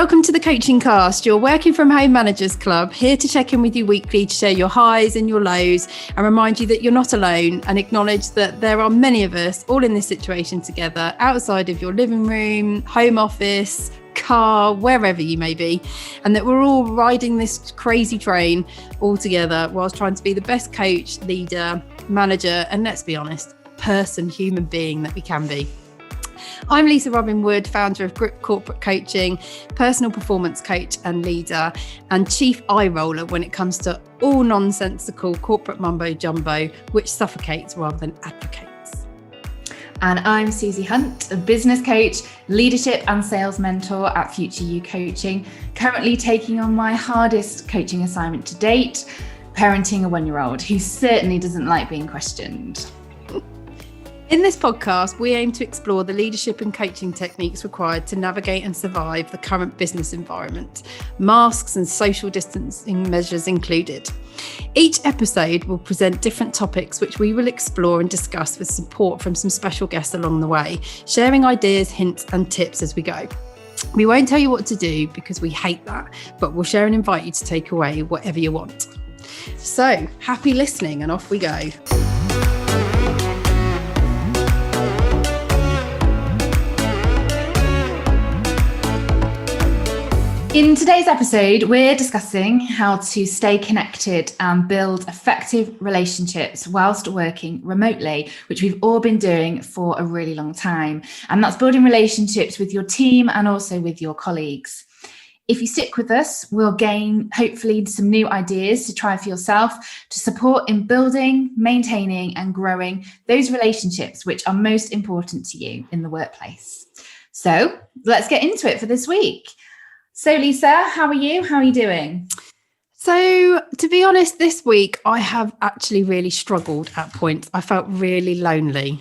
Welcome to the Coaching Cast, your working from home managers club, here to check in with you weekly to share your highs and your lows and remind you that you're not alone and acknowledge that there are many of us all in this situation together outside of your living room, home office, car, wherever you may be, and that we're all riding this crazy train all together whilst trying to be the best coach, leader, manager, and let's be honest, person, human being that we can be. I'm Lisa Robyn Wood, founder of Grip Corporate Coaching, personal performance coach and leader, and chief eye roller when it comes to all nonsensical corporate mumbo jumbo, which suffocates rather than advocates. And I'm Suzy Hunt, a business coach, leadership and sales mentor at Future You Coaching, currently taking on my hardest coaching assignment to date, parenting a 1-year-old who certainly doesn't like being questioned. In this podcast, we aim to explore the leadership and coaching techniques required to navigate and survive the current business environment, masks and social distancing measures included. Each episode will present different topics which we will explore and discuss with support from some special guests along the way, sharing ideas, hints and tips as we go. We won't tell you what to do because we hate that, but we'll share and invite you to take away whatever you want. So, happy listening and off we go. In today's episode, we're discussing how to stay connected and build effective relationships whilst working remotely, which we've all been doing for a really long time. And that's building relationships with your team and also with your colleagues. If you stick with us, we'll gain hopefully some new ideas to try for yourself to support in building, maintaining and growing those relationships which are most important to you in the workplace. So let's get into it for this week. So Lisa, how are you? How are you doing? So to be honest, this week I have actually really struggled at points. I felt really lonely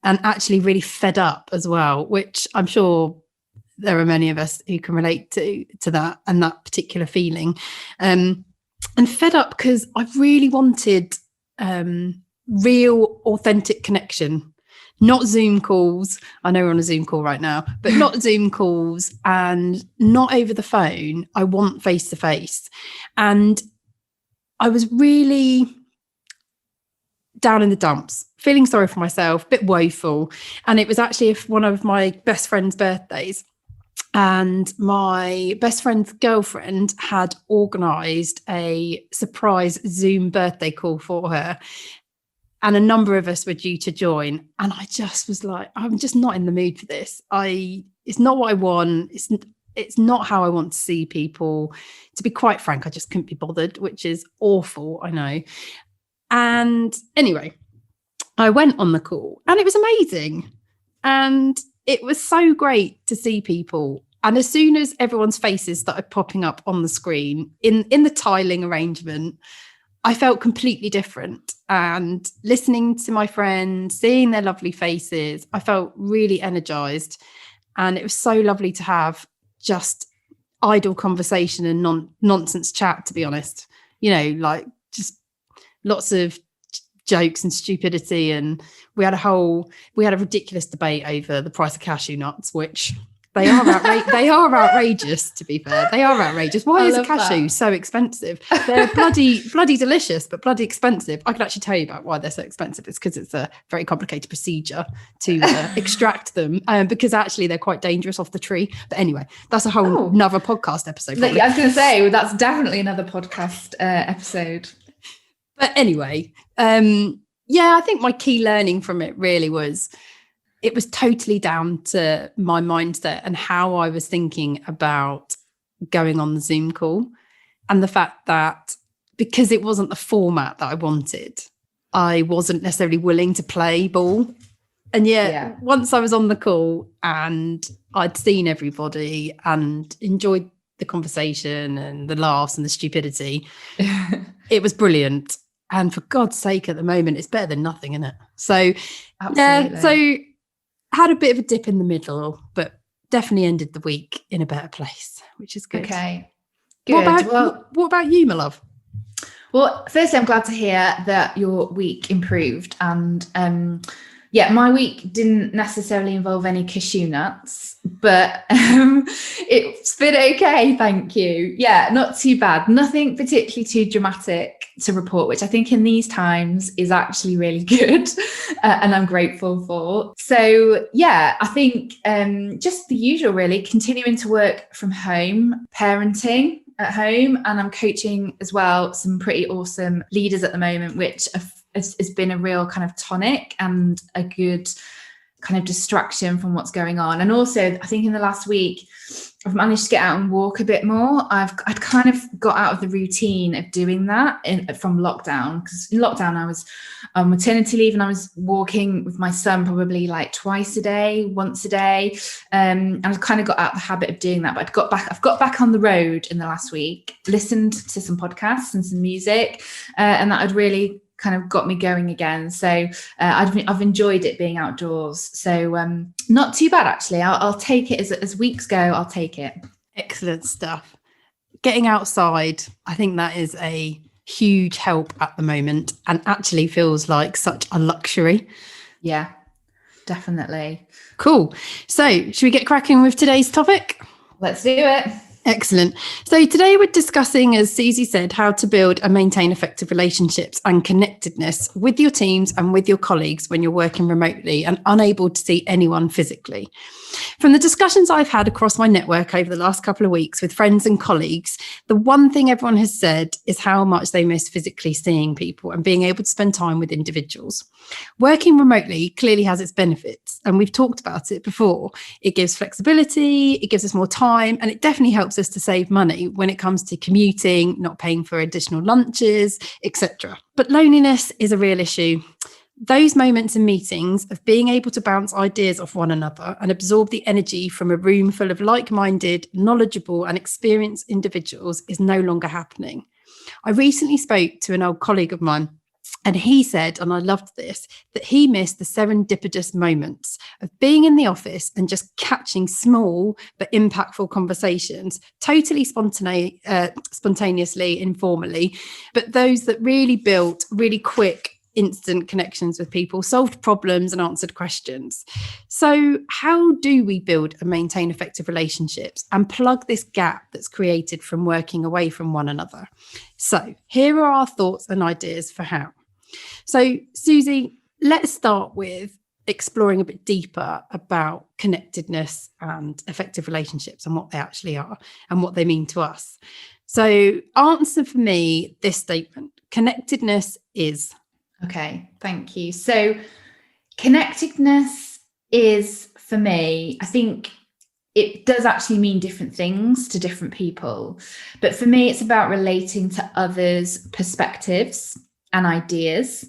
and actually really fed up as well, which I'm sure there are many of us who can relate to that and that particular feeling. And fed up because I really wanted real, authentic connection. Not Zoom calls. I know we're on a Zoom call right now, but not Zoom calls and not over the phone. I want face to face. And I was really down in the dumps, feeling sorry for myself, a bit woeful. And it was actually one of my best friend's birthdays. And my best friend's girlfriend had organised a surprise Zoom birthday call for her. And a number of us were due to join. And I just was like, I'm just not in the mood for this. It's not what I want. It's not how I want to see people. To be quite frank, I just couldn't be bothered, which is awful, I know. And anyway, I went on the call and it was amazing. And it was so great to see people. And as soon as everyone's faces started popping up on the screen in the tiling arrangement, I felt completely different. And listening to my friends, seeing their lovely faces, I felt really energized. And it was so lovely to have just idle conversation and nonsense chat, to be honest. You know, like just lots of jokes and stupidity. And we had a ridiculous debate over the price of cashew nuts, which they are outrageous, to be fair. They are outrageous. Why is a cashew so expensive? They're bloody delicious, but bloody expensive. I can actually tell you about why they're so expensive. It's because it's a very complicated procedure to extract them, because actually they're quite dangerous off the tree. But anyway, that's a whole another podcast episode. I was going to say, well, that's definitely another podcast episode. But anyway, I think my key learning from it really was, it was totally down to my mindset and how I was thinking about going on the Zoom call, and the fact that because it wasn't the format that I wanted, I wasn't necessarily willing to play ball. And once I was on the call and I'd seen everybody and enjoyed the conversation and the laughs and the stupidity, it was brilliant. And for God's sake, at the moment, it's better than nothing, isn't it? So, absolutely. Had a bit of a dip in the middle, but definitely ended the week in a better place, which is good. Okay, good. What about you, my love? Well, firstly, I'm glad to hear that your week improved and Yeah, my week didn't necessarily involve any cashew nuts, but it's been okay, thank you. Yeah, not too bad. Nothing particularly too dramatic to report, which I think in these times is actually really good and I'm grateful for. So yeah, I think just the usual really, continuing to work from home, parenting at home, and I'm coaching as well some pretty awesome leaders at the moment, which has been a real kind of tonic and a good kind of distraction from what's going on. And also, I think in the last week, I've managed to get out and walk a bit more. I'd kind of got out of the routine of doing that from lockdown, because in lockdown I was on maternity leave and I was walking with my son probably like twice a day, once a day. And I've kind of got out of the habit of doing that. But I've got back on the road in the last week, listened to some podcasts and some music, and that had really kind of got me going again. So I've enjoyed it being outdoors. So not too bad, actually. I'll take it as weeks go. I'll take it. Excellent stuff. Getting outside, I think that is a huge help at the moment and actually feels like such a luxury. Yeah, definitely. Cool. So should we get cracking with today's topic? Let's do it. Excellent. So today we're discussing, as Suzy said, how to build and maintain effective relationships and connectedness with your teams and with your colleagues when you're working remotely and unable to see anyone physically. From the discussions I've had across my network over the last couple of weeks with friends and colleagues, the one thing everyone has said is how much they miss physically seeing people and being able to spend time with individuals. Working remotely clearly has its benefits, and we've talked about it before. It gives flexibility, it gives us more time, and it definitely helps us to save money when it comes to commuting, not paying for additional lunches, etc. But loneliness is a real issue. Those moments in meetings of being able to bounce ideas off one another and absorb the energy from a room full of like-minded, knowledgeable and experienced individuals is no longer happening. I recently spoke to an old colleague of mine, and he said, and I loved this, that he missed the serendipitous moments of being in the office and just catching small but impactful conversations, totally spontaneously, informally, but those that really built really quick, instant connections with people, solved problems and answered questions. So how do we build and maintain effective relationships and plug this gap that's created from working away from one another? So here are our thoughts and ideas for how. So Suzy, let's start with exploring a bit deeper about connectedness and effective relationships and what they actually are and what they mean to us. So answer for me this statement: connectedness is. Okay, thank you. So connectedness is, for me, I think it does actually mean different things to different people. But for me, it's about relating to others' perspectives and ideas.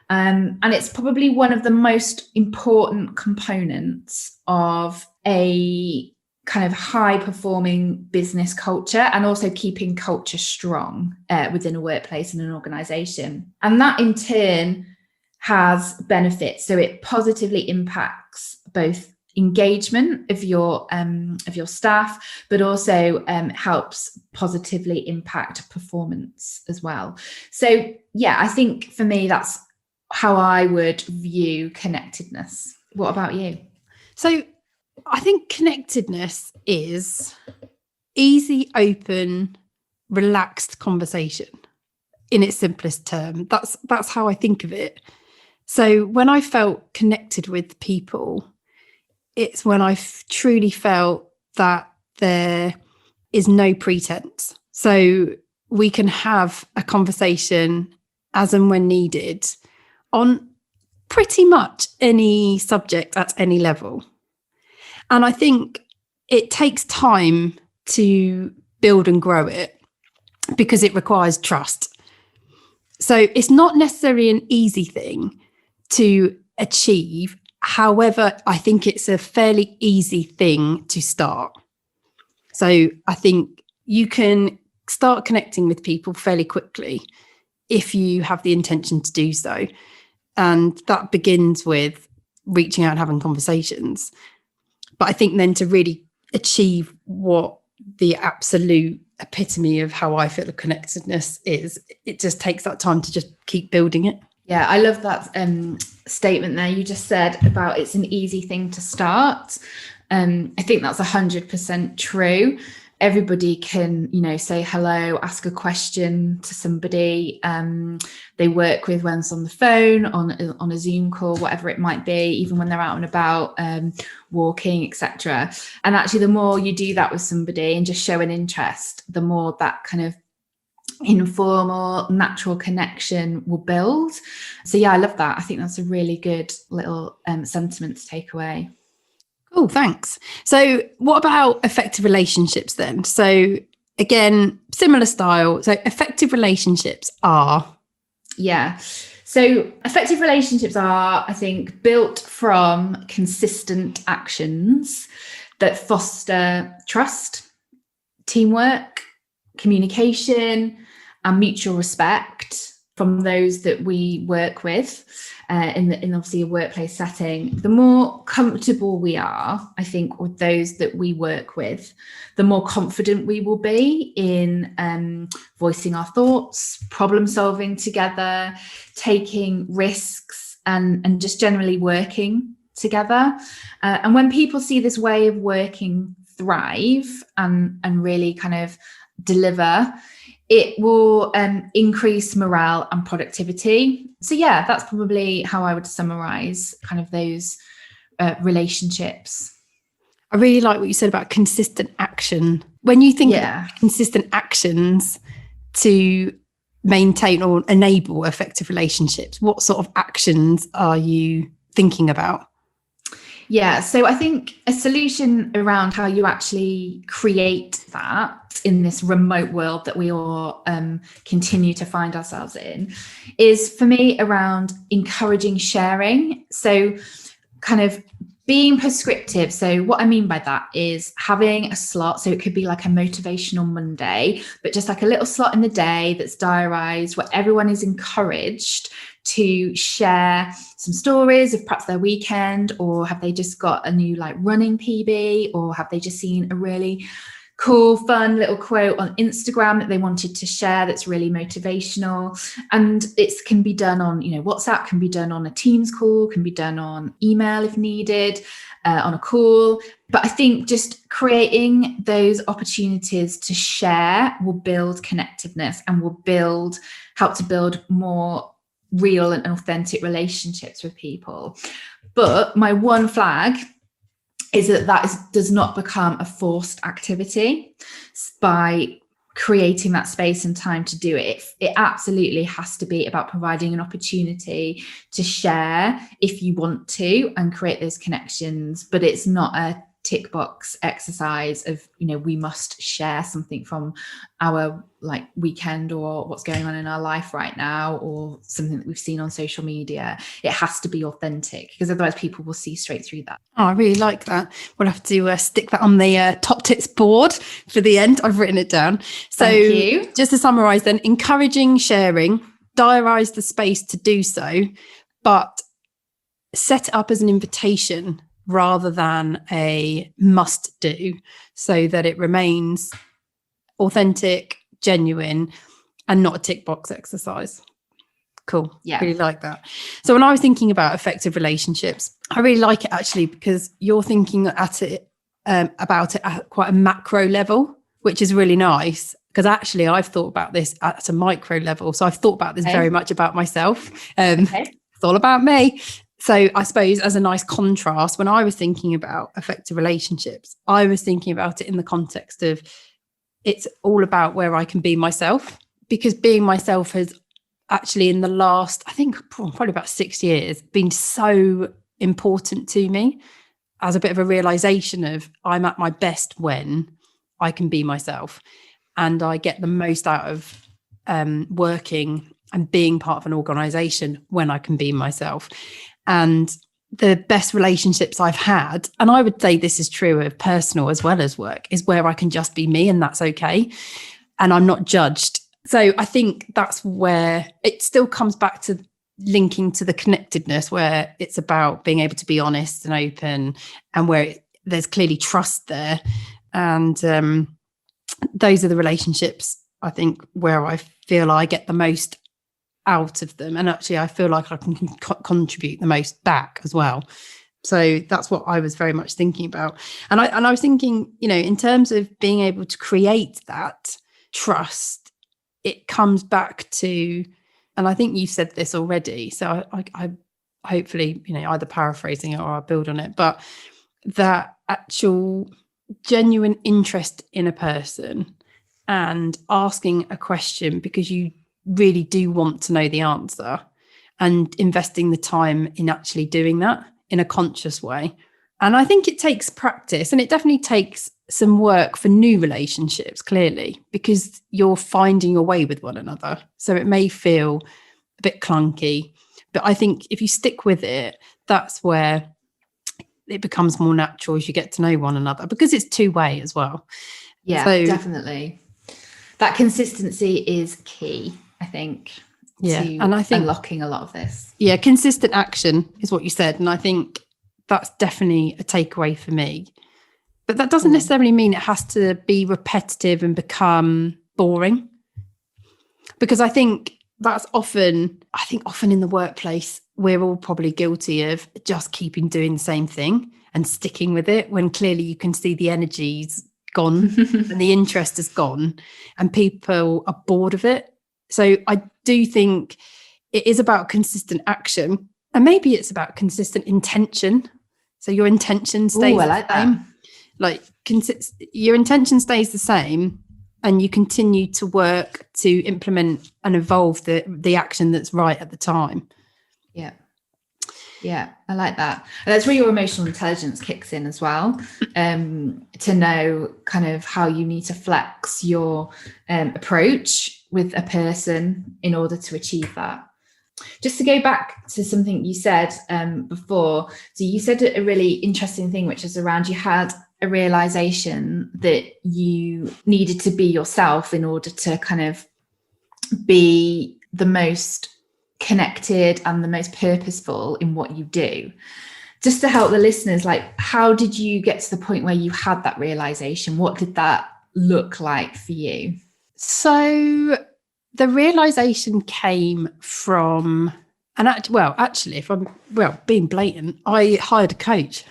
And it's probably one of the most important components of a kind of high performing business culture, and also keeping culture strong within a workplace and an organization. And that in turn has benefits. So it positively impacts both engagement of your staff, but also helps positively impact performance as well. So yeah, I think for me, that's how I would view connectedness. What about you? So I think connectedness is easy, open, relaxed conversation in its simplest term. That's how I think of it. So when I felt connected with people, it's when I truly felt that there is no pretense. So we can have a conversation as and when needed on pretty much any subject at any level. And I think it takes time to build and grow it because it requires trust. So it's not necessarily an easy thing to achieve. However, I think it's a fairly easy thing to start. So I think you can start connecting with people fairly quickly if you have the intention to do so. And that begins with reaching out and having conversations. But I think then to really achieve what the absolute epitome of how I feel of connectedness is, it just takes that time to just keep building it. Yeah, I love that statement there you just said about it's an easy thing to start. I think that's 100% true. Everybody can, say hello, ask a question to somebody they work with when it's on the phone, on a Zoom call, whatever it might be, even when they're out and about, walking, etc. And actually, the more you do that with somebody and just show an interest, the more that kind of informal, natural connection will build. So yeah, I love that. I think that's a really good little sentiment to take away. Oh, thanks. So what about effective relationships then? So again, similar style. So effective relationships are... Yeah. So effective relationships are, I think, built from consistent actions that foster trust, teamwork, communication, and mutual respect from those that we work with in obviously a workplace setting. The more comfortable we are, I think, with those that we work with, the more confident we will be in voicing our thoughts, problem solving together, taking risks, and just generally working together. And when people see this way of working thrive and really kind of deliver, it will increase morale and productivity. So yeah, that's probably how I would summarize kind of those relationships. I really like what you said about consistent action. When you think about consistent actions to maintain or enable effective relationships, what sort of actions are you thinking about? Yeah, so I think a solution around how you actually create that in this remote world that we all continue to find ourselves in is, for me, around encouraging sharing. So kind of being prescriptive. So what I mean by that is having a slot. So it could be like a motivational Monday, but just like a little slot in the day that's diarised where everyone is encouraged to share some stories of perhaps their weekend, or have they just got a new like running PB, or have they just seen a really cool, fun little quote on Instagram that they wanted to share that's really motivational. And it can be done on, WhatsApp, can be done on a Teams call, can be done on email if needed, on a call. But I think just creating those opportunities to share will build connectedness and will help to build more real and authentic relationships with people. But my one flag is that does not become a forced activity by creating that space and time to do it. It absolutely has to be about providing an opportunity to share if you want to and create those connections, but it's not a tick box exercise of, we must share something from our like weekend or what's going on in our life right now, or something that we've seen on social media. It has to be authentic, because otherwise people will see straight through that. Oh, I really like that. We'll have to stick that on the top tips board for the end. I've written it down. So thank you. Just to summarize then, encouraging sharing, diarise the space to do so, but set it up as an invitation rather than a must do, so that it remains authentic, genuine, and not a tick box exercise. Cool. Yeah. Really like that. So when I was thinking about effective relationships, I really like it actually, because you're thinking at it about it at quite a macro level, which is really nice. Because actually I've thought about this at a micro level. So I've thought about this very much about myself. It's all about me. So I suppose as a nice contrast, when I was thinking about effective relationships, I was thinking about it in the context of it's all about where I can be myself, because being myself has actually in the last, I think probably about 6 years, been so important to me, as a bit of a realization of I'm at my best when I can be myself, and I get the most out of working and being part of an organization when I can be myself. And the best relationships I've had, and I would say this is true of personal as well as work, is where I can just be me, and that's okay. And I'm not judged. So I think that's where it still comes back to linking to the connectedness, where it's about being able to be honest and open, and where there's clearly trust there. And those are the relationships, I think, where I feel I get the most out of them. And actually, I feel like I can contribute the most back as well. So that's what I was very much thinking about. And I was thinking, in terms of being able to create that trust, it comes back to, and I think you said this already, so I hopefully, either paraphrasing it or I'll build on it, but that actual genuine interest in a person and asking a question because you really do want to know the answer, and investing the time in actually doing that in a conscious way. And I think it takes practice, and it definitely takes some work for new relationships, clearly, because you're finding your way with one another. So it may feel a bit clunky, but I think if you stick with it, that's where it becomes more natural as you get to know one another, because it's two-way as well. Yeah, so, definitely. That consistency is key, I think, to and I think unlocking a lot of this. Yeah, consistent action is what you said. And I think that's definitely a takeaway for me. But that doesn't necessarily mean it has to be repetitive and become boring. Because I think that's often in the workplace, we're all probably guilty of just keeping doing the same thing and sticking with it when clearly you can see the energy's gone and the interest is gone and people are bored of it. So I do think it is about consistent action, and maybe it's about consistent intention. So your intention stays the same. Like your intention stays the same, and you continue to work to implement and evolve the action that's right at the time. Yeah, I like that. And that's where your emotional intelligence kicks in as well, to know kind of how you need to flex your approach with a person in order to achieve that. Just to go back to something you said before, so you said a really interesting thing, which is around you had a realization that you needed to be yourself in order to kind of be the most connected and the most purposeful in what you do. Just to help the listeners, like, how did you get to the point where you had that realization? What did that look like for you? So the realization came from, actually, if I'm being blatant, I hired a coach.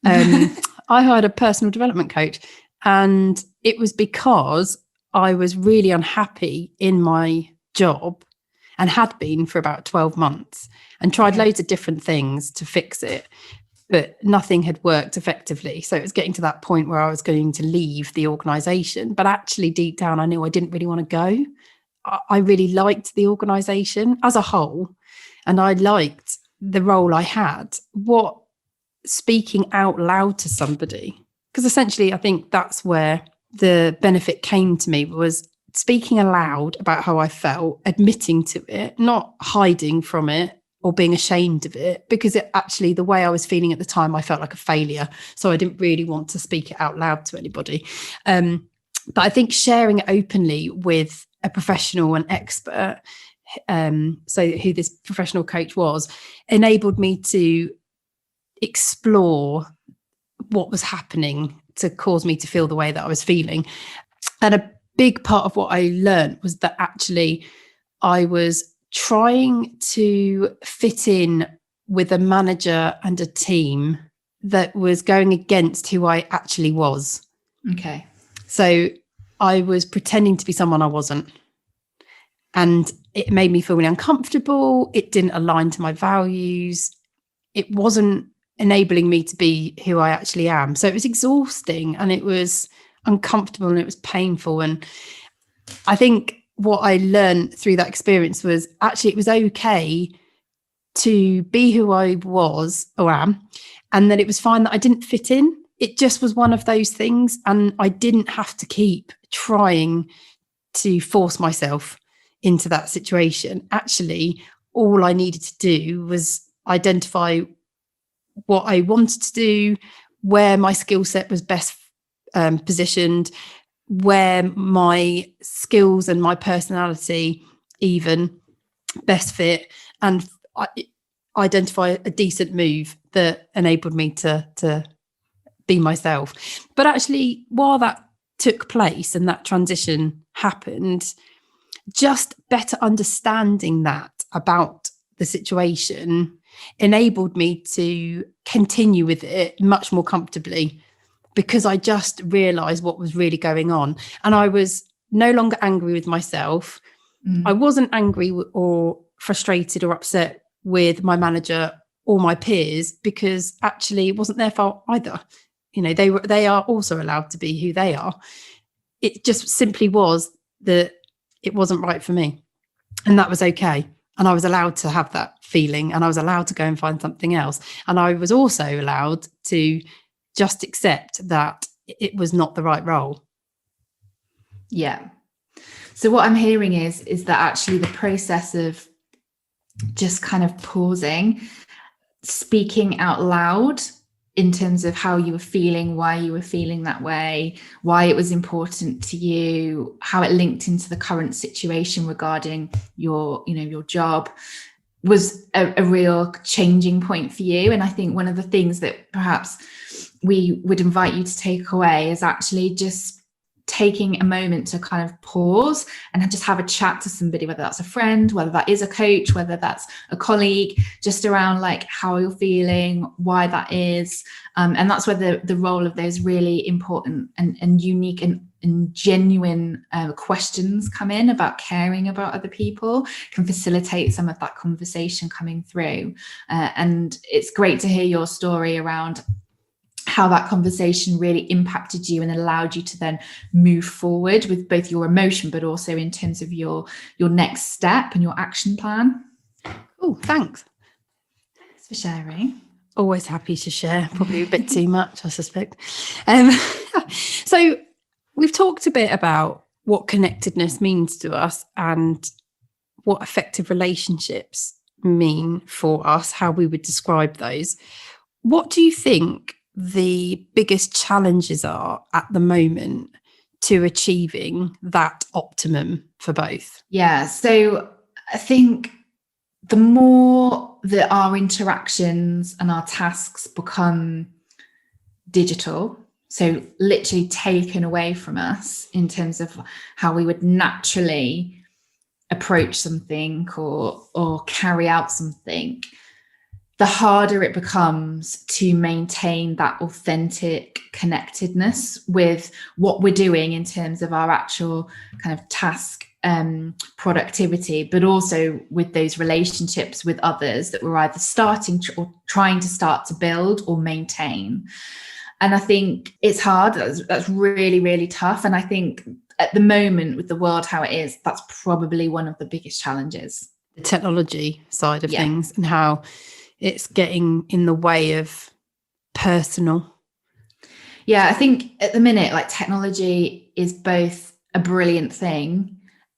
I hired a personal development coach, and it was because I was really unhappy in my job and had been for about 12 months and tried loads of different things to fix it, but nothing had worked effectively. So it was getting to that point where I was going to leave the organisation, but actually deep down, I knew I didn't really want to go. I really liked the organisation as a whole, and I liked the role I had. What speaking out loud to somebody, because essentially I think that's where the benefit came to me, was speaking aloud about how I felt, admitting to it, not hiding from it or being ashamed of it, because it actually, the way I was feeling at the time, I felt like a failure. So I didn't really want to speak it out loud to anybody. But I think sharing it openly with a professional and expert, so who this professional coach was, enabled me to explore what was happening to cause me to feel the way that I was feeling. And a big part of what I learned was that actually I was trying to fit in with a manager and a team that was going against who I actually was. Okay. So I was pretending to be someone I wasn't. And it made me feel really uncomfortable. It didn't align to my values. It wasn't enabling me to be who I actually am. So it was exhausting, and it was uncomfortable, and it was painful. And I think what I learned through that experience was actually it was okay to be who I was or am, and that it was fine that I didn't fit in. It just was one of those things, and I didn't have to keep trying to force myself into that situation. Actually, all I needed to do was identify what I wanted to do, where my skill set was best positioned, where my skills and my personality even best fit, and identify a decent move that enabled me to be myself. But actually, while that took place and that transition happened, just better understanding that about the situation enabled me to continue with it much more comfortably, because I just realized what was really going on. And I was no longer angry with myself. I wasn't angry or frustrated or upset with my manager or my peers, because actually it wasn't their fault either. You know, they are also allowed to be who they are. It just simply was that it wasn't right for me, and that was okay. And I was allowed to have that feeling, and I was allowed to go and find something else. And I was also allowed to just accept that it was not the right role. Yeah. So what I'm hearing is that actually the process of just kind of pausing, speaking out loud in terms of how you were feeling, why you were feeling that way, why it was important to you, how it linked into the current situation regarding your job, was a real changing point for you. And I think one of the things that perhaps we would invite you to take away is actually just taking a moment to kind of pause and just have a chat to somebody, whether that's a friend, whether that is a coach, whether that's a colleague, just around like how you're feeling, why that is. And that's where the role of those really important and unique and genuine questions come in about caring about other people, can facilitate some of that conversation coming through. And it's great to hear your story around how that conversation really impacted you and allowed you to then move forward with both your emotion, but also in terms of your next step and your action plan. Oh, thanks. Thanks for sharing. Always happy to share, probably a bit too much, I suspect. So we've talked a bit about what connectedness means to us and what effective relationships mean for us, how we would describe those. What do you think the biggest challenges are at the moment to achieving that optimum for both? Yeah, so I think the more that our interactions and our tasks become digital, so literally taken away from us in terms of how we would naturally approach something or carry out something, the harder it becomes to maintain that authentic connectedness with what we're doing in terms of our actual kind of task productivity, but also with those relationships with others that we're either starting or trying to start to build or maintain. And I think it's hard. That's really, really tough. And I think at the moment with the world how it is, that's probably one of the biggest challenges. The technology side of things and how it's getting in the way of personal. Yeah, I think at the minute, like, technology is both a brilliant thing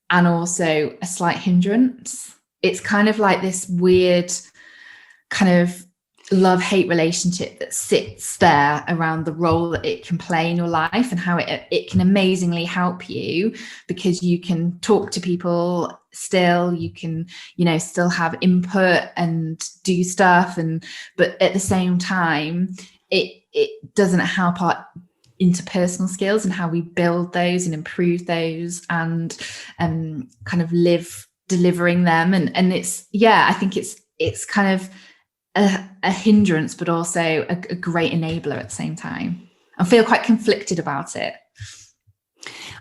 and also a slight hindrance. It's kind of like this weird kind of love-hate relationship that sits there around the role that it can play in your life and how it can amazingly help you, because you can talk to people still, you can, still have input and do stuff, but at the same time, it doesn't help our interpersonal skills and how we build those and improve those and kind of live delivering them. And it's, I think it's kind of a hindrance, but also a great enabler at the same time. I feel quite conflicted about it.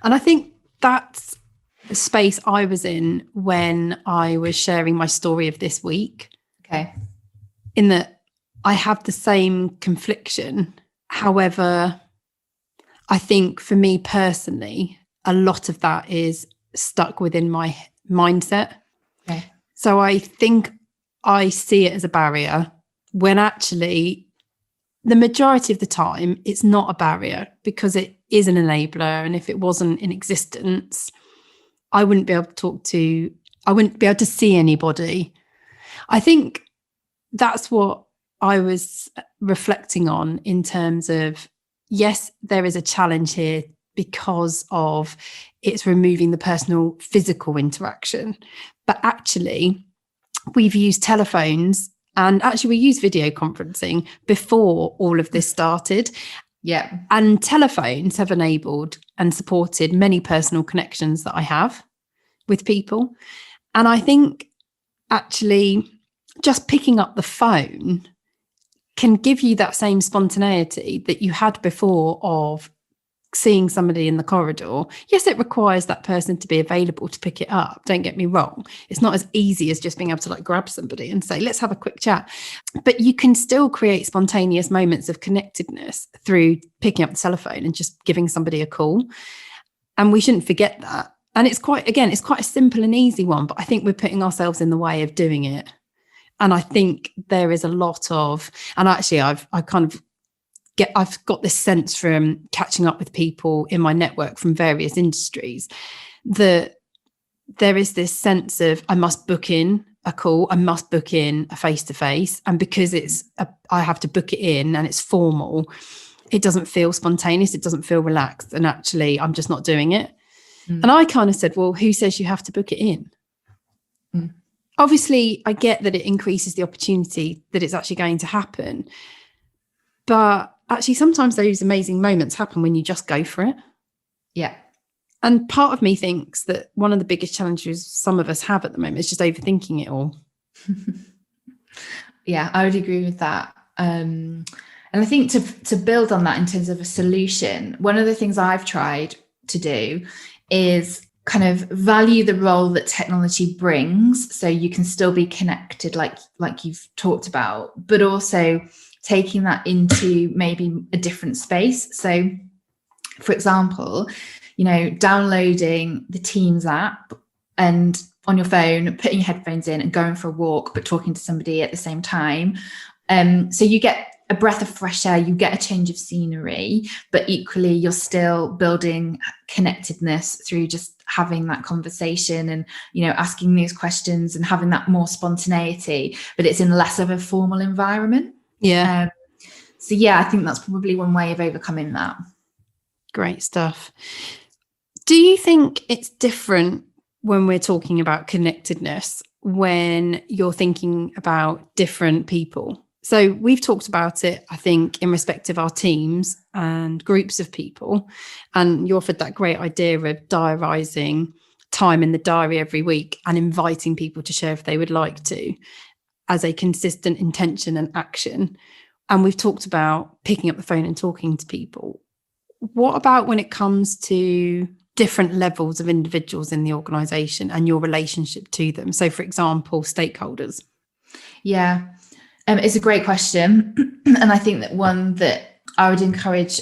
And I think that's the space I was in when I was sharing my story of this week. Okay. In that I have the same confliction. However, I think for me personally, a lot of that is stuck within my mindset. Okay. So I think I see it as a barrier, when actually the majority of the time it's not a barrier, because it is an enabler. And if it wasn't in existence, I wouldn't be able to see anybody. I think that's what I was reflecting on in terms of, yes, there is a challenge here because of it's removing the personal physical interaction, but actually we've used telephones and actually we used video conferencing before all of this started. Yeah. And telephones have enabled and supported many personal connections that I have. with people. And I think actually just picking up the phone can give you that same spontaneity that you had before of seeing somebody in the corridor. Yes, it requires that person to be available to pick it up. Don't get me wrong. It's not as easy as just being able to like grab somebody and say, let's have a quick chat. But you can still create spontaneous moments of connectedness through picking up the telephone and just giving somebody a call. And we shouldn't forget that. And it's quite a simple and easy one, but I think we're putting ourselves in the way of doing it. And I think there is a lot of, and actually I've got this sense from catching up with people in my network from various industries that there is this sense of I must book in a call, I must book in a face-to-face. And because I have to book it in and it's formal, it doesn't feel spontaneous, it doesn't feel relaxed. And actually, I'm just not doing it. And I kind of said, well, who says you have to book it in? Obviously, I get that it increases the opportunity that it's actually going to happen. But actually, sometimes those amazing moments happen when you just go for it. Yeah. And part of me thinks that one of the biggest challenges some of us have at the moment is just overthinking it all. Yeah, I would agree with that. And I think to build on that in terms of a solution, one of the things I've tried to do is kind of value the role that technology brings, so you can still be connected like you've talked about, but also taking that into maybe a different space. So for example, downloading the Teams app and on your phone, putting your headphones in and going for a walk, but talking to somebody at the same time. So you get a breath of fresh air, you get a change of scenery, but equally you're still building connectedness through just having that conversation and, asking these questions and having that more spontaneity, but it's in less of a formal environment. Yeah. So yeah, I think that's probably one way of overcoming that. Great stuff. Do you think it's different when we're talking about connectedness when you're thinking about different people? So we've talked about it, I think, in respect of our teams and groups of people. And you offered that great idea of diarising time in the diary every week and inviting people to share if they would like to, as a consistent intention and action. And we've talked about picking up the phone and talking to people. What about when it comes to different levels of individuals in the organisation and your relationship to them? So, for example, stakeholders. Yeah, it's a great question. And I think that one that I would encourage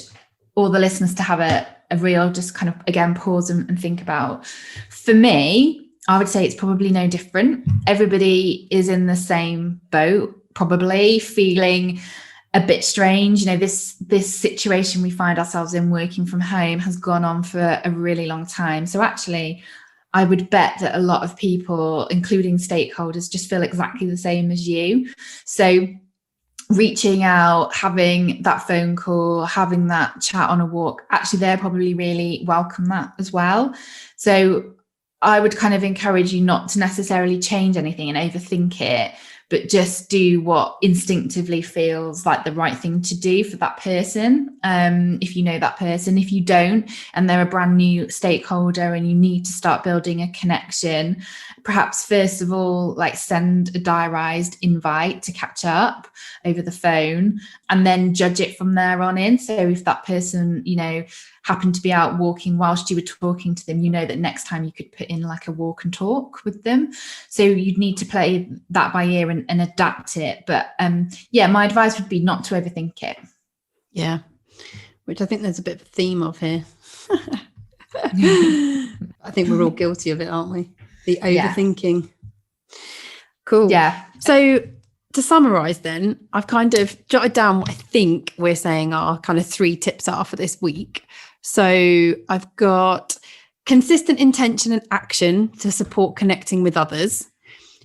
all the listeners to have a real just kind of, again, pause and think about. For me, I would say it's probably no different. Everybody is in the same boat, probably feeling a bit strange. This situation we find ourselves in working from home has gone on for a really long time. So actually, I would bet that a lot of people, including stakeholders, just feel exactly the same as you. So reaching out, having that phone call, having that chat on a walk, actually, they're probably really welcome that as well. So I would kind of encourage you not to necessarily change anything and overthink it, but just do what instinctively feels like the right thing to do for that person. If you know that person, if you don't, and they're a brand new stakeholder and you need to start building a connection, perhaps first of all, like send a diarised invite to catch up over the phone and then judge it from there on in. So if that person, happened to be out walking whilst you were talking to them, that next time you could put in like a walk and talk with them. So you'd need to play that by ear and adapt it. But my advice would be not to overthink it. Yeah, which I think there's a bit of a theme of here. I think we're all guilty of it, aren't we? The overthinking. Yeah. Cool. Yeah. So to summarise then, I've kind of jotted down what I think we're saying our kind of 3 tips are for this week. So I've got consistent intention and action to support connecting with others.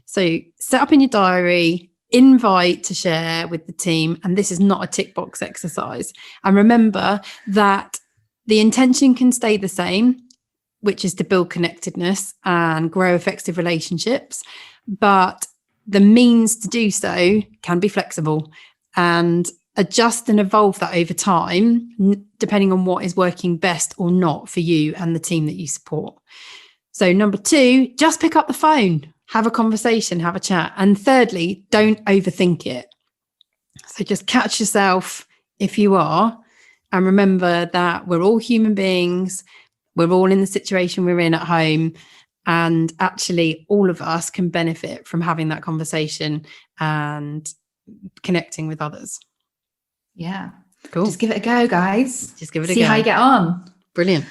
So set up in your diary, invite to share with the team. And this is not a tick box exercise. And remember that the intention can stay the same, which is to build connectedness and grow effective relationships. But the means to do so can be flexible and adjust and evolve that over time, depending on what is working best or not for you and the team that you support. So number 2, just pick up the phone, have a conversation, have a chat. And thirdly, don't overthink it. So just catch yourself if you are, and remember that we're all human beings. We're all in the situation we're in at home. And actually, all of us can benefit from having that conversation and connecting with others. Yeah. Cool. Just give it a go, guys. Just give it a go. See how you get on. Brilliant.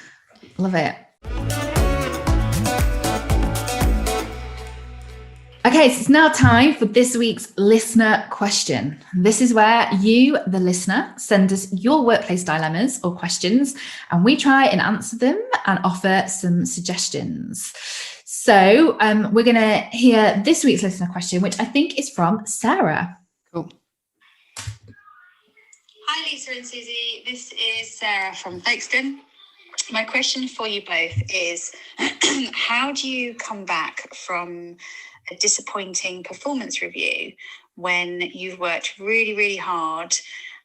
Love it. Okay, so it's now time for this week's listener question. This is where you, the listener, send us your workplace dilemmas or questions, and we try and answer them and offer some suggestions. So we're going to hear this week's listener question, which I think is from Sarah. Cool. Hi, Lisa and Suzy. This is Sarah from Folkestone. My question for you both is, how do you come back from a disappointing performance review when you've worked really, really hard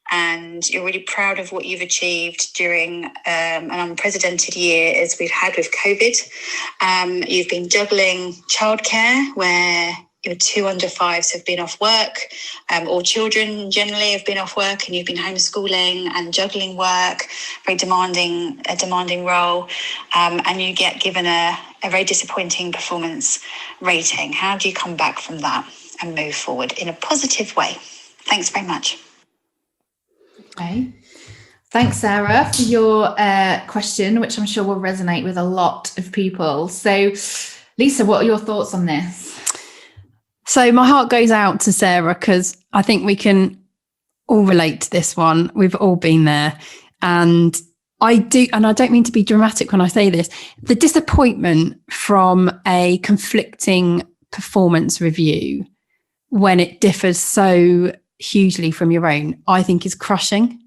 and you're really proud of what you've achieved during an unprecedented year as we've had with COVID? You've been juggling childcare where your 2 under 5s have been off work, or children generally have been off work, and you've been homeschooling and juggling work, a demanding role, and you get given a very disappointing performance rating. How do you come back from that and move forward in a positive way? Thanks very much. Okay. Thanks, Sarah, for your question, which I'm sure will resonate with a lot of people. So, Lisa, what are your thoughts on this? So my heart goes out to Sarah, because I think we can all relate to this one. We've all been there. And I don't mean to be dramatic when I say this, the disappointment from a conflicting performance review when it differs so hugely from your own, I think is crushing.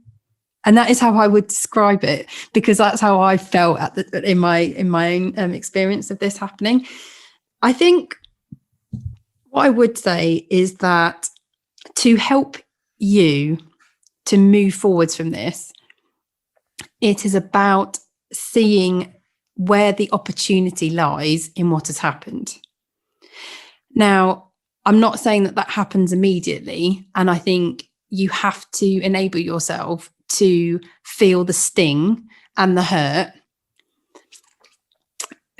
And that is how I would describe it, because that's how I felt in my own experience of this happening. I think what I would say is that to help you to move forwards from this, it is about seeing where the opportunity lies in what has happened. Now, I'm not saying that happens immediately, and I think you have to enable yourself to feel the sting and the hurt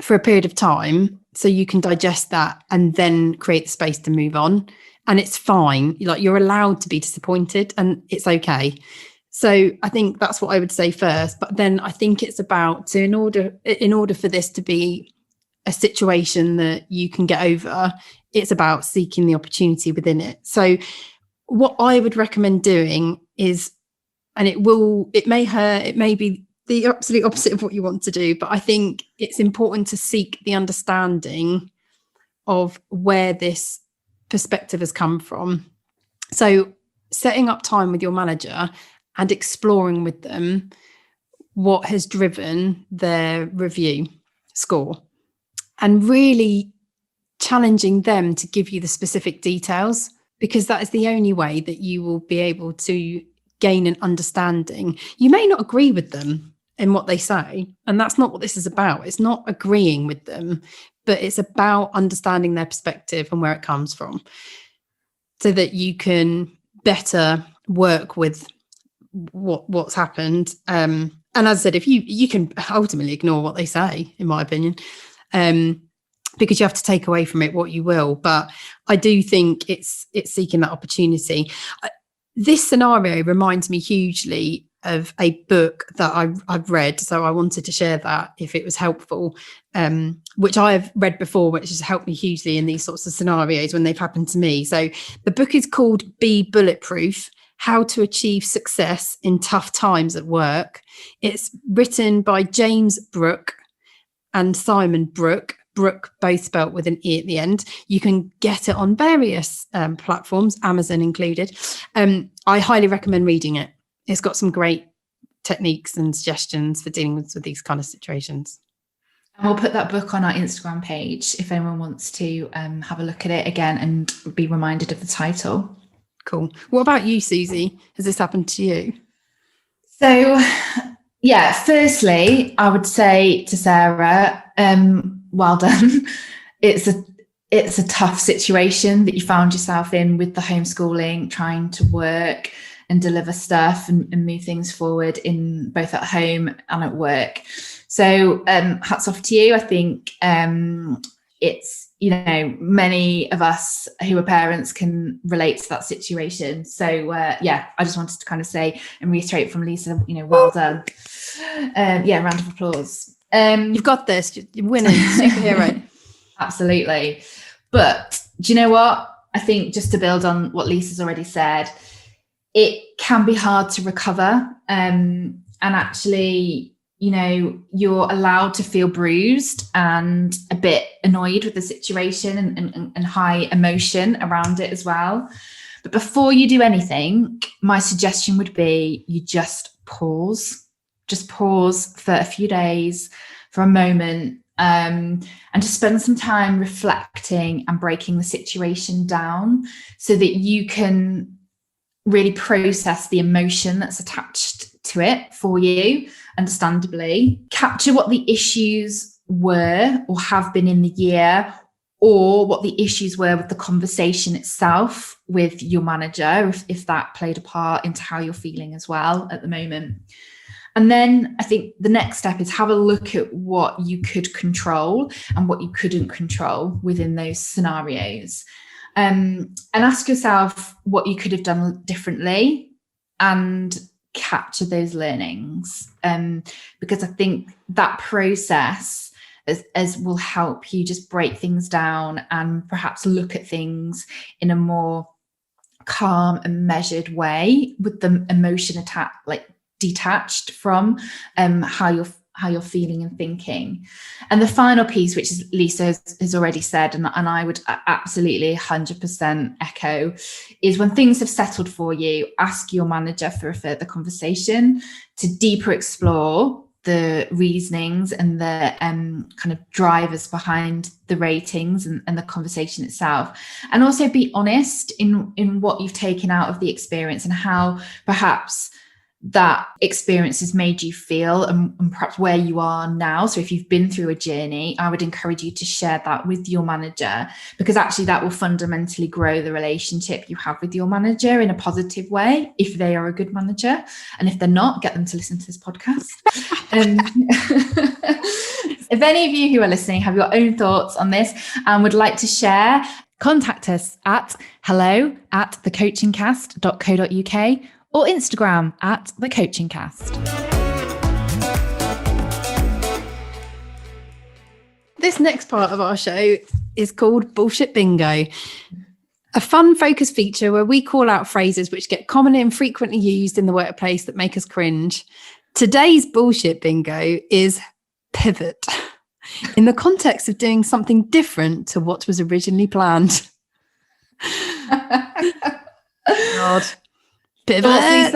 for a period of time, so you can digest that and then create the space to move on. And it's fine. Like, you're allowed to be disappointed, and it's okay. So I think that's what I would say first. But then I think it's about, in order for this to be a situation that you can get over, it's about seeking the opportunity within it. So what I would recommend doing is, and it may hurt, it may be the absolute opposite of what you want to do, but I think it's important to seek the understanding of where this perspective has come from. So setting up time with your manager and exploring with them what has driven their review score, and really challenging them to give you the specific details, because that is the only way that you will be able to gain an understanding. You may not agree with them in what they say, and that's not what this is about. It's not agreeing with them, but it's about understanding their perspective and where it comes from, so that you can better work with what's happened. And as I said, if you can ultimately ignore what they say, in my opinion, because you have to take away from it what you will. But I do think it's seeking that opportunity. This scenario reminds me hugely of a book that I've read, so I wanted to share that if it was helpful, which I have read before, which has helped me hugely in these sorts of scenarios when they've happened to me. So the book is called Be Bulletproof: How to Achieve Success in Tough Times at Work. It's written by James Brooke and Simon Brooke, both spelt with an E at the end. You can get it on various platforms, Amazon included. I highly recommend reading it. It's got some great techniques and suggestions for dealing with these kind of situations. And we'll put that book on our Instagram page if anyone wants to have a look at it again and be reminded of the Cool. What about you, Suzy? Has this happened to you? So, yeah, firstly, I would say to Sarah, well done. It's a tough situation that you found yourself in with the homeschooling, trying to work and deliver stuff and move things forward in both at home and at work. So hats off to you. I think it's, many of us who are parents can relate to that situation. So I just wanted to kind of say and reiterate from Lisa, well done. Round of applause. You've got this. You're winning. Superhero. Absolutely. But do you know what? I think just to build on what Lisa's already said, it can be hard to recover. And actually, you're allowed to feel bruised and a bit annoyed with the situation and high emotion around it as well. But before you do anything, my suggestion would be you just pause. Just pause for a few days, for a moment, and just spend some time reflecting and breaking the situation down so that you can really process the emotion that's attached to it for you, understandably. Capture what the issues were or have been in the year, or what the issues were with the conversation itself with your manager, if that played a part into how you're feeling as well at the moment. And then I think the next step is have a look at what you could control and what you couldn't control within those scenarios. And ask yourself what you could have done differently and capture those learnings. Because I think that process as will help you just break things down and perhaps look at things in a more calm and measured way with the emotion detached from how you're feeling and thinking. And the final piece, which is Lisa has already said, and I would absolutely 100% echo, is when things have settled for you, ask your manager for a further conversation to deeper explore the reasonings and the kind of drivers behind the ratings and the conversation itself. And also be honest in what you've taken out of the experience and how perhaps that experience has made you feel and perhaps where you are now. So if you've been through a journey, I would encourage you to share that with your manager, because actually that will fundamentally grow the relationship you have with your manager in a positive way, if they are a good manager. And if they're not, get them to listen to this podcast. If any of you who are listening have your own thoughts on this and would like to share, contact us at hello@thecoachingcast.co.uk or Instagram @thecoachingcast. This next part of our show is called Bullshit Bingo, a fun focus feature where we call out phrases which get commonly and frequently used in the workplace that make us cringe. Today's Bullshit Bingo is pivot, in the context of doing something different to what was originally planned. God. Pivot.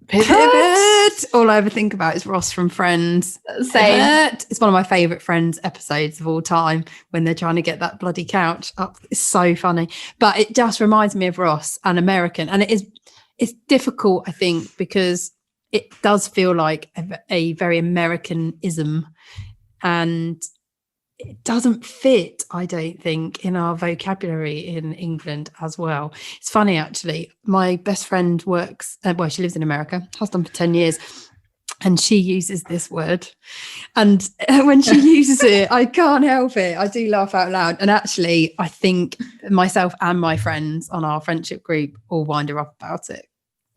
Pivot. All I ever think about is Ross from Friends. Same. Pivot. It's one of my favourite Friends episodes of all time when they're trying to get that bloody couch up. It's so funny. But it just reminds me of Ross and American. And it's difficult, I think, because it does feel like a very Americanism, and it doesn't fit, I don't think, in our vocabulary in England as well. It's funny, actually. My best friend works, she lives in America, has done for 10 years, and she uses this word. And when she uses it, I can't help it. I do laugh out loud. And actually, I think myself and my friends on our friendship group all wind her up about it.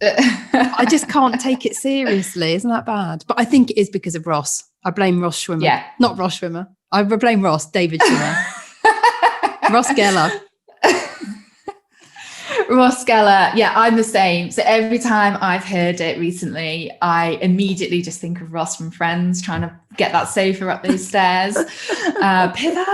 I just can't take it seriously. Isn't that bad? But I think it is because of Ross. I blame Ross Schwimmer. Yeah. Not Ross Schwimmer. I blame Ross, David Schwimmer. Ross Geller. Ross Geller. Yeah, I'm the same. So every time I've heard it recently, I immediately just think of Ross from Friends trying to get that sofa up those stairs. Pivot.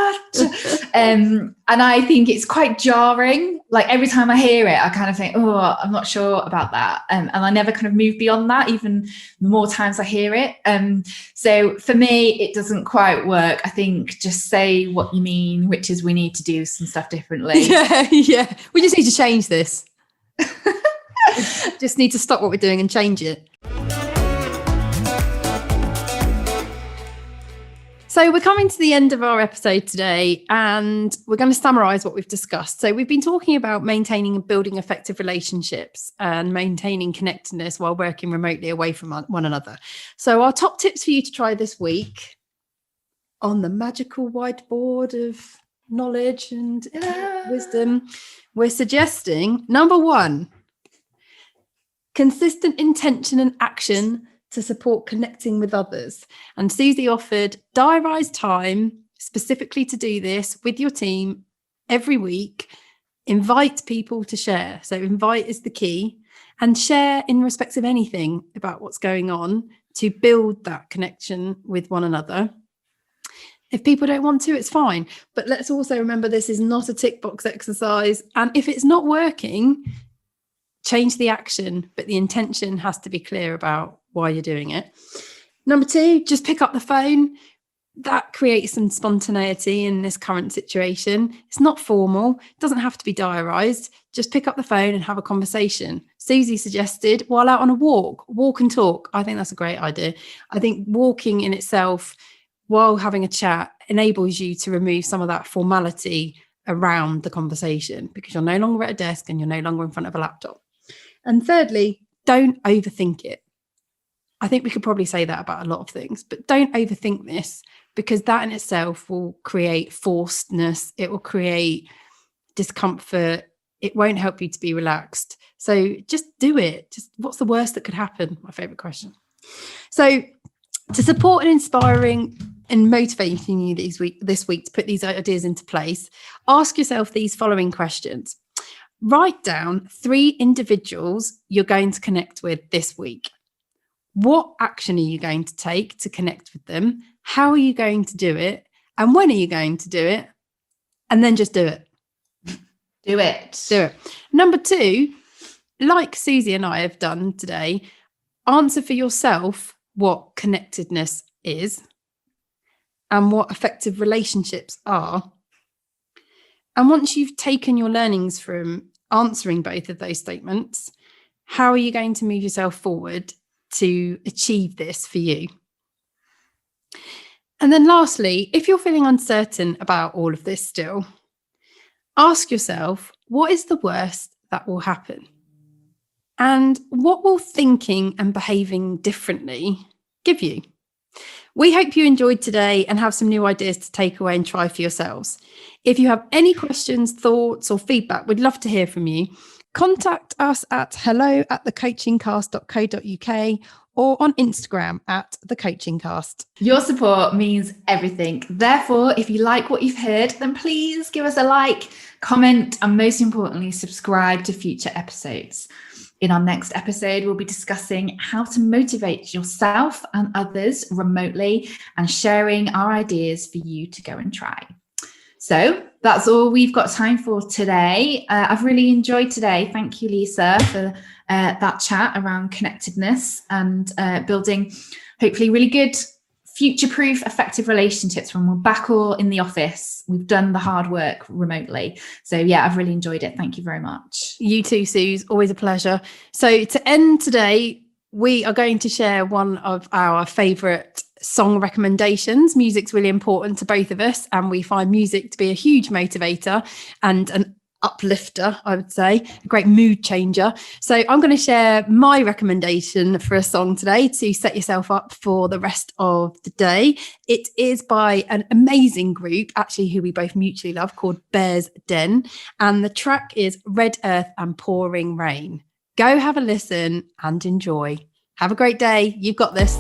And I think it's quite jarring. Like every time I hear it, I kind of think, oh, I'm not sure about that. And I never kind of move beyond that, even the more times I hear it. So for me, it doesn't quite work. I think just say what you mean, which is we need to do some stuff differently. Yeah. We just need to change this. We just need to stop what we're doing and change it. So we're coming to the end of our episode today, and we're going to summarize what we've discussed. So we've been talking about maintaining and building effective relationships and maintaining connectedness while working remotely away from one another. So our top tips for you to try this week on the magical whiteboard of knowledge and wisdom, we're suggesting, number 1, consistent intention and action to support connecting with others. And Suzy offered diarised time specifically to do this with your team every week. Invite people to share. So invite is the key, and share in respect of anything about what's going on to build that connection with one another. If people don't want to, it's fine. But let's also remember this is not a tick box exercise. And if it's not working, change the action, but the intention has to be clear about why you're doing it. Number 2, just pick up the phone. That creates some spontaneity in this current situation. It's not formal. It doesn't have to be diarised. Just pick up the phone and have a conversation. Suzy suggested while out on a walk and talk. I think that's a great idea. I think walking in itself while having a chat enables you to remove some of that formality around the conversation, because you're no longer at a desk and you're no longer in front of a laptop. And thirdly, don't overthink it. I think we could probably say that about a lot of things, but don't overthink this, because that in itself will create forcedness. It will create discomfort. It won't help you to be relaxed. So just do it. Just what's the worst that could happen? My favourite question. So to support and inspiring and motivating you this week to put these ideas into place, ask yourself these following questions. Write down 3 individuals you're going to connect with this week. What action are you going to take to connect with them? How are you going to do it? And when are you going to do it? And then just do it. Do it. Do it. Number 2, like Suzy and I have done today, answer for yourself what connectedness is and what effective relationships are. And once you've taken your learnings from answering both of those statements, how are you going to move yourself forward to achieve this for you? And then lastly, if you're feeling uncertain about all of this still, ask yourself, what is the worst that will happen? And what will thinking and behaving differently give you? We hope you enjoyed today and have some new ideas to take away and try for yourselves. If you have any questions, thoughts, or feedback, we'd love to hear from you. Contact us at hello@thecoachingcast.co.uk or on Instagram @thecoachingcast. Your support means everything. Therefore, if you like what you've heard, then please give us a like, comment, and most importantly, subscribe to future episodes. In our next episode, we'll be discussing how to motivate yourself and others remotely and sharing our ideas for you to go and try. So that's all we've got time for today. I've really enjoyed today. Thank you, Lisa, for that chat around connectedness and building hopefully really good, future-proof, effective relationships when we're back all in the office. We've done the hard work remotely. So yeah, I've really enjoyed it. Thank you very much. You too, Suze. Always a pleasure. So to end today, we are going to share one of our favourite song recommendations. Music's really important to both of us, and we find music to be a huge motivator and an uplifter, I would say, a great mood changer. So I'm going to share my recommendation for a song today to set yourself up for the rest of the day. It is by an amazing group, actually, who we both mutually love, called Bear's Den. And the track is Red Earth and Pouring Rain. Go have a listen and enjoy. Have a great day. You've got this.